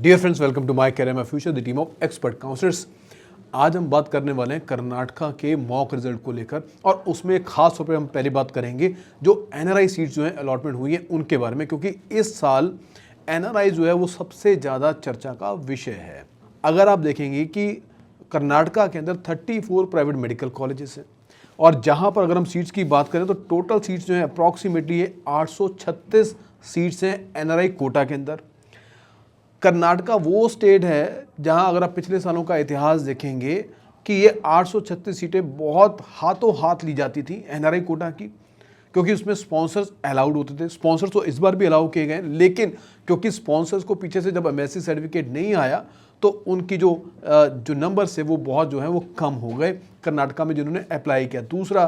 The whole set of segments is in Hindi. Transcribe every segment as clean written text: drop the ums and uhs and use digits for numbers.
Dear friends, welcome to my career my future, the team of expert counsellors. आज हम बात करने वाले हैं कर्नाटका के मॉक रिजल्ट को लेकर, और उसमें खास तौर पे हम पहले बात करेंगे जो एनआरआई सीट्स जो हैं अलॉटमेंट हुई हैं उनके बारे में, क्योंकि इस साल एनआरआई जो है वो सबसे ज़्यादा चर्चा का विषय है। अगर आप देखेंगे कि कर्नाटका के अंदर 34 प्राइवेट मेडिकल कॉलेजेस हैं, और जहाँ पर अगर हम सीट्स की बात करें तो टोटल सीट्स जो है अप्रॉक्सीमेटली ये 836 सीट्स हैं एनआरआई कोटा के अंदर। कर्नाटका वो स्टेट है जहां अगर आप पिछले सालों का इतिहास देखेंगे कि ये 836 सीटें बहुत हाथों हाथ ली जाती थी एनआरआई कोटा की, क्योंकि उसमें स्पॉन्सर्स अलाउड होते थे। स्पॉन्सर्स तो इस बार भी अलाउ किए गए, लेकिन क्योंकि स्पॉन्सर्स को पीछे से जब एमएससी सर्टिफिकेट नहीं आया तो उनकी जो नंबर्स है वो बहुत जो है वो कम हो गए कर्नाटका में जिन्होंने अप्लाई किया। दूसरा,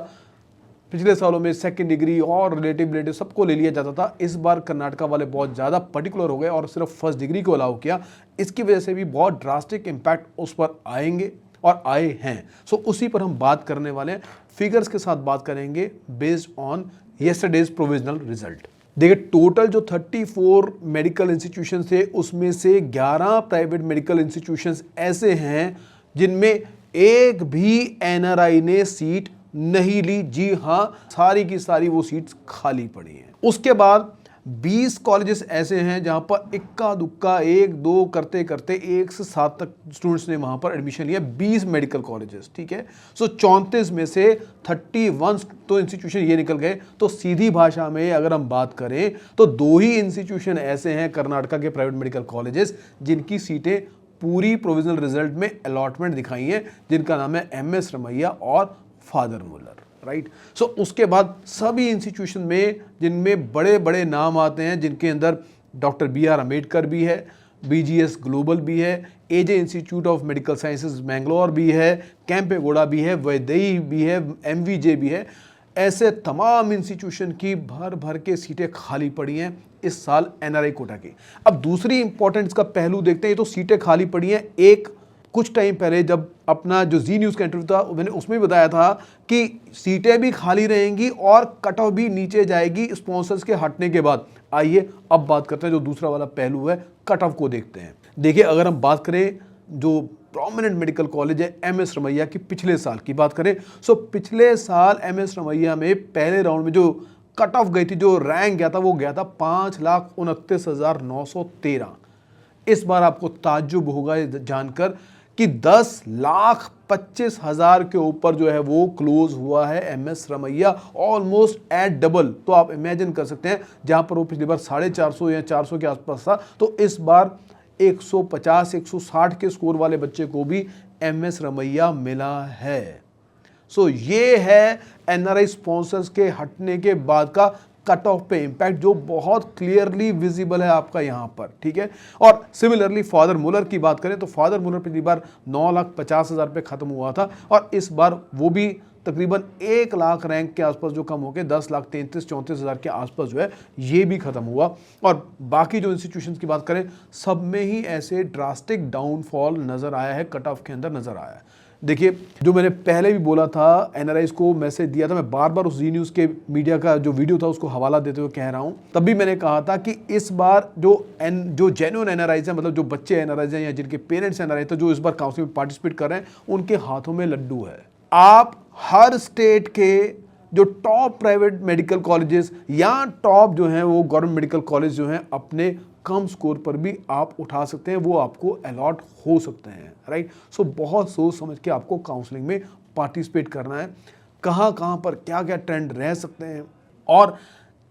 पिछले सालों में सेकंड डिग्री और रिलेटिव सबको ले लिया जाता था। इस बार कर्नाटका वाले बहुत ज़्यादा पर्टिकुलर हो गए और सिर्फ फर्स्ट डिग्री को अलाउ किया। इसकी वजह से भी बहुत ड्रास्टिक इम्पैक्ट उस पर आएंगे और आए हैं। सो उसी पर हम बात करने वाले हैं, फिगर्स के साथ बात करेंगे based on yesterday's provisional result. देखिए, टोटल जो 34 मेडिकल इंस्टीट्यूशंस थे उसमें से 11 प्राइवेट मेडिकल इंस्टीट्यूशंस ऐसे हैं जिनमें एक भी एनआरआई ने सीट नहीं ली। जी हाँ, सारी की सारी वो सीट्स खाली पड़ी हैं। उसके बाद 20 कॉलेजेस ऐसे हैं जहां पर इक्का दुक्का 1-2 करते करते 1 से 7 तक स्टूडेंट्स ने वहां पर एडमिशन लिया। 20 मेडिकल कॉलेजेस, ठीक है। सो 34 में से 31 तो इंस्टीट्यूशन ये निकल गए। तो सीधी भाषा में अगर हम बात करें तो 2 ही इंस्टीट्यूशन ऐसे हैं कर्नाटका के प्राइवेट मेडिकल कॉलेजेस जिनकी सीटें पूरी प्रोविजनल रिजल्ट में अलॉटमेंट दिखाई हैं, जिनका नाम है एमएस रमैया और फादर मुल्लर, राइट। सो उसके बाद सभी इंस्टीट्यूशन में जिनमें बड़े बड़े नाम आते हैं, जिनके अंदर डॉक्टर BR अम्बेडकर भी है, BGS ग्लोबल भी है, AJ institute of medical sciences Mangalore भी है, कैंपेगौड़ा भी है, वैदेई भी है, MVJ भी है। ऐसे तमाम इंस्टीट्यूशन की भर भर के सीटें खाली पड़ी हैं इस साल एनआरआई कोटा की। अब दूसरी इंपॉर्टेंस का पहलू देखते हैं। ये तो सीटें खाली पड़ी हैं। एक कुछ टाइम पहले जब अपना जो जी न्यूज़ का इंटरव्यू था मैंने उसमें बताया था कि सीटें भी खाली रहेंगी और कट ऑफ भी नीचे जाएगी स्पॉन्सर्स के हटने के बाद। आइए अब बात करते हैं जो दूसरा वाला पहलू है, कट ऑफ को देखते हैं। देखिए, अगर हम बात करें जो प्रोमिनेंट मेडिकल कॉलेज है एमएस रमैया की, पिछले साल की बात करें, सो पिछले साल एमएस रमैया में पहले राउंड में जो कट ऑफ गई थी, जो रैंक गया था, वो गया था 5,29,913। इस बार आपको ताज्जुब होगा जानकर कि 10,25,000 के ऊपर जो है वो क्लोज हुआ है MS Ramaiah, almost eight double. तो आप इमेजिन कर सकते हैं, जहां पर वो पिछली बार 450 या 400 के आसपास था, तो इस बार 150-160 के स्कोर वाले बच्चे को भी एमएस रमैया मिला है। सो ये है एनआरआई स्पॉन्सर्स के हटने के बाद का कट ऑफ पे इंपैक्ट, जो बहुत क्लियरली विजिबल है आपका यहाँ पर, ठीक है। और सिमिलरली फादर मुलर की बात करें तो फादर मुलर पिछली बार 9,50,000 पे खत्म हुआ था, और इस बार वो भी तकरीबन 1 लाख रैंक के आसपास जो कम होकर 10,33,34,000 के आसपास जो है ये भी खत्म हुआ। और बाकी जो इंस्टीट्यूशंस की बात करें सब में ही ऐसे ड्रास्टिक डाउनफॉल नज़र आया है, कट ऑफ के अंदर नज़र आया है। देखिए, जो मैंने पहले भी बोला था, एनआरआईज को मैसेज दिया था, मैं बार बार उस जी न्यूज़ के मीडिया का जो वीडियो था उसको हवाला देते हुए कह रहा हूँ। तब भी मैंने कहा था कि इस बार जो जेन्युइन एनआरआईज हैं, मतलब जो बच्चे एनआरआईज हैं या जिनके पेरेंट्स एनआरआई थे, जो इस बार काउंसिलिंग में पार्टिसिपेट कर रहे हैं, उनके हाथों में लड्डू है। आप हर स्टेट के जो टॉप प्राइवेट मेडिकल कॉलेजेस या टॉप जो हैं वो गवर्नमेंट मेडिकल कॉलेज जो हैं, अपने कम स्कोर पर भी आप उठा सकते हैं, वो आपको अलॉट हो सकते हैं, राइट। सो बहुत सोच समझ के आपको काउंसलिंग में पार्टिसिपेट करना है, कहाँ पर क्या क्या ट्रेंड रह सकते हैं और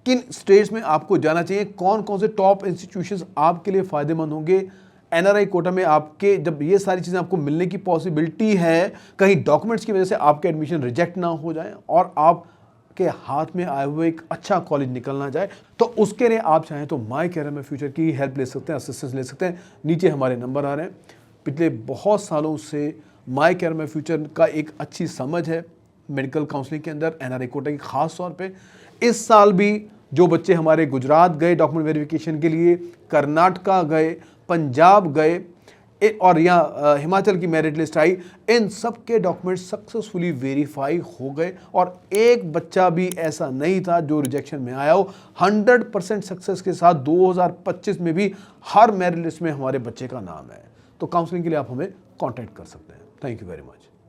किन स्टेज में आपको जाना चाहिए, कौन कौन से टॉप इंस्टीट्यूशंस आपके लिए फ़ायदेमंद होंगे। एनआरआई कोटा में आपके जब ये सारी चीज़ें आपको मिलने की पॉसिबिलिटी है, कहीं डॉक्यूमेंट्स की वजह से आपके एडमिशन रिजेक्ट ना हो जाए और आप के हाथ में आए हुए एक अच्छा कॉलेज निकलना जाए, तो उसके लिए आप चाहें तो माय कैरियर माय फ्यूचर की हेल्प ले सकते हैं, असिस्टेंस ले सकते हैं। नीचे हमारे नंबर आ रहे हैं। पिछले बहुत सालों से माय कैरियर माय फ्यूचर का एक अच्छी समझ है मेडिकल काउंसलिंग के अंदर, एनआरआई कोटा की खास तौर पे। इस साल भी जो बच्चे हमारे गुजरात गए डॉक्यूमेंट वेरिफिकेशन के लिए, कर्नाटका गए, पंजाब गए, और यहाँ हिमाचल की मेरिट लिस्ट आई, इन सब के डॉक्यूमेंट सक्सेसफुली वेरीफाई हो गए और एक बच्चा भी ऐसा नहीं था जो रिजेक्शन में आया हो। 100% सक्सेस के साथ 2025 में भी हर मेरिट लिस्ट में हमारे बच्चे का नाम है। तो काउंसलिंग के लिए आप हमें कॉन्टैक्ट कर सकते हैं। Thank you very much.